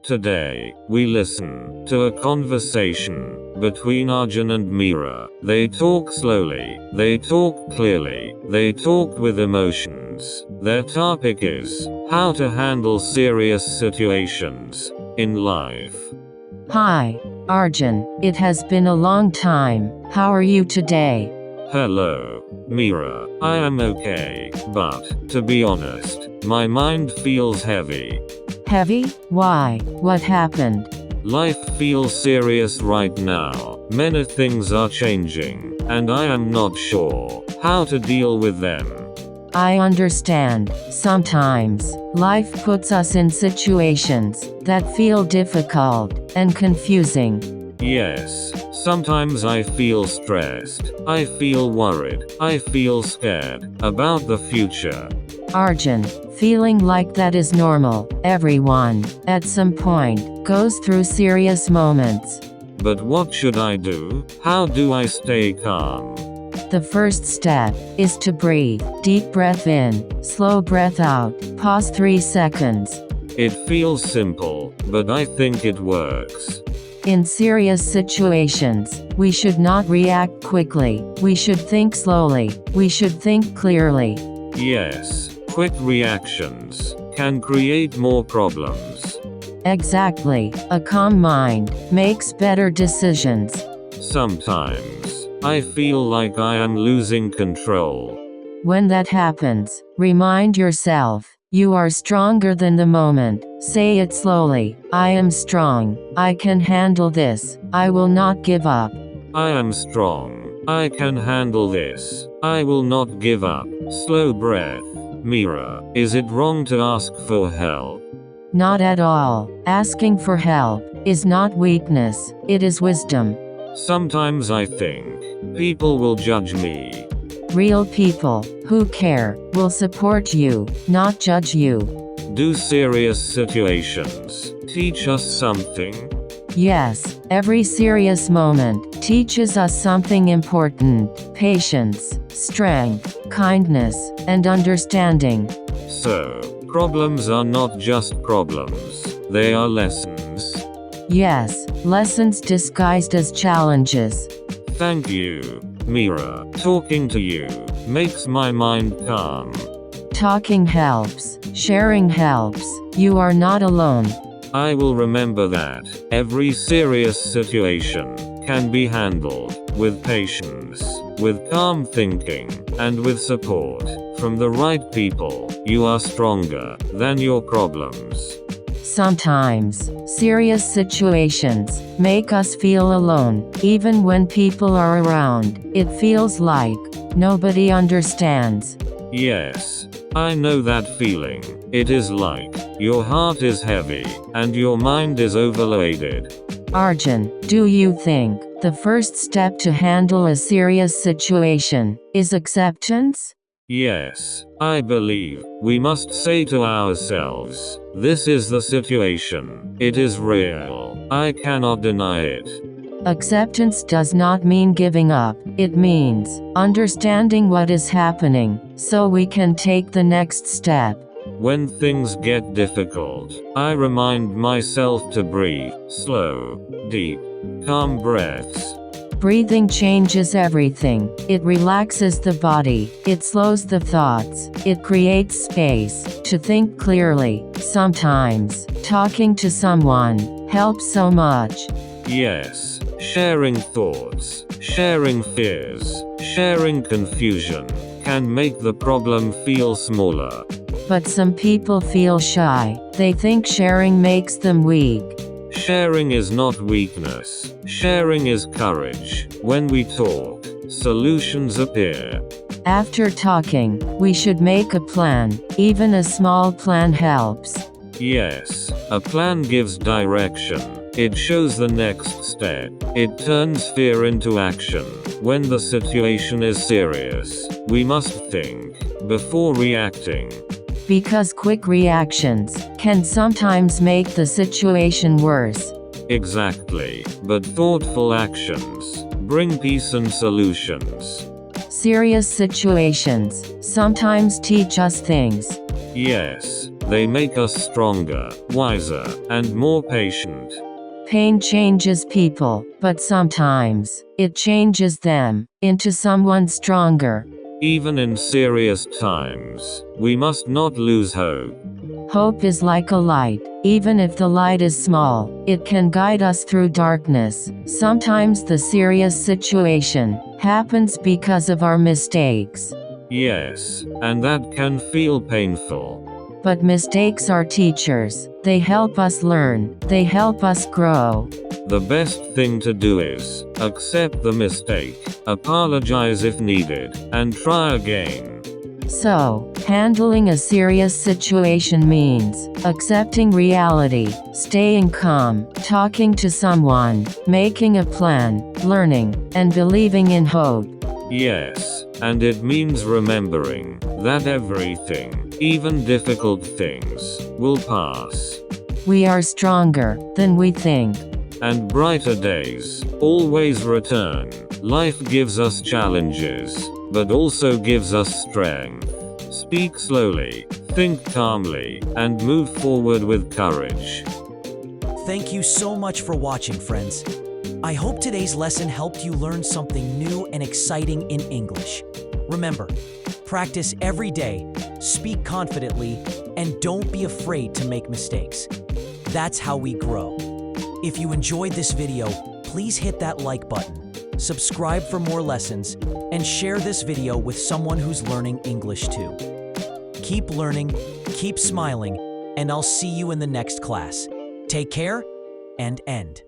Today, we listen to a conversation between Arjun and Meera. They talk slowly, they talk clearly, they talk with emotions. Their topic is how to handle serious situations in life. Hi, Arjun. It has been a long time. How are you today? Hello, Meera. I am okay, but, to be honest, my mind feels heavy. Heavy? Why? What happened? Life feels serious right now. Many things are changing, and I am not sure how to deal with them. I understand. Sometimes, life puts us in situations that feel difficult and confusing. Yes, sometimes I feel stressed. I feel worried. I feel scared about the future. Arjun, feeling like that is normal. Everyone, at some point, goes through serious moments. But what should I do? How do I stay calm? The first step is to breathe. Deep breath in, slow breath out, pause 3 seconds. It feels simple, but I think it works. In serious situations, we should not react quickly. We should think slowly. We should think clearly. Yes, quick reactions can create more problems. Exactly. A calm mind makes better decisions. Sometimes, I feel like I am losing control. When that happens, remind yourself, you are stronger than the moment. Say it slowly. I am strong. I can handle this. I will not give up. I am strong. I can handle this. I will not give up. Slow breath. Meera, is it wrong to ask for help? Not at all. Asking for help is not weakness, it is wisdom. Sometimes I think people will judge me. Real people who care will support you, not judge you. Do serious situations teach us something? Yes, every serious moment teaches us something important: patience, strength, kindness, and understanding. So, problems are not just problems, they are lessons. Yes, lessons disguised as challenges. Thank you, Meera. Talking to you makes my mind calm. Talking helps, sharing helps. You are not alone. I will remember that every serious situation can be handled with patience, with calm thinking, and with support from the right people. You are stronger than your problems. Sometimes, serious situations make us feel alone. Even when people are around, it feels like nobody understands. Yes, I know that feeling. It is like your heart is heavy and your mind is overloaded. Arjun, do you think the first step to handle a serious situation is acceptance? Yes, I believe we must say to ourselves, this is the situation. It is real. I cannot deny it. Acceptance does not mean giving up. It means understanding what is happening, so we can take the next step. When things get difficult, I remind myself to breathe, slow, deep, calm breaths. Breathing changes everything. It relaxes the body, it slows the thoughts, it creates space to think clearly. Sometimes, talking to someone helps so much. Yes, sharing thoughts, sharing fears, sharing confusion can make the problem feel smaller. But some people feel shy. They think sharing makes them weak. Sharing is not weakness. Sharing is courage. When we talk, solutions appear. After talking, we should make a plan. Even a small plan helps. Yes, a plan gives direction. It shows the next step. It turns fear into action. When the situation is serious, we must think before reacting. Because quick reactions can sometimes make the situation worse. Exactly, but thoughtful actions bring peace and solutions. Serious situations sometimes teach us things. Yes, They make us stronger, wiser, and more patient. Pain changes people, but sometimes, it changes them into someone stronger. Even in serious times, we must not lose hope. Hope is like a light. Even if the light is small, it can guide us through darkness. Sometimes the serious situation happens because of our mistakes. Yes, and that can feel painful. But mistakes are teachers. They help us learn. They help us grow. The best thing to do is accept the mistake, apologize if needed, and try again. So, handling a serious situation means accepting reality, staying calm, talking to someone, making a plan, learning, and believing in hope. Yes, and it means remembering that everything, even difficult things, will pass. We are stronger than we think. And brighter days always return. Life gives us challenges, but also gives us strength. Speak slowly, think calmly, and move forward with courage. Thank you so much for watching, friends. I hope today's lesson helped you learn something new and exciting in English. Remember, practice every day, speak confidently, and don't be afraid to make mistakes. That's how we grow. If you enjoyed this video, please hit that like button, subscribe for more lessons, and share this video with someone who's learning English too. Keep learning, keep smiling, and I'll see you in the next class. Take care and end.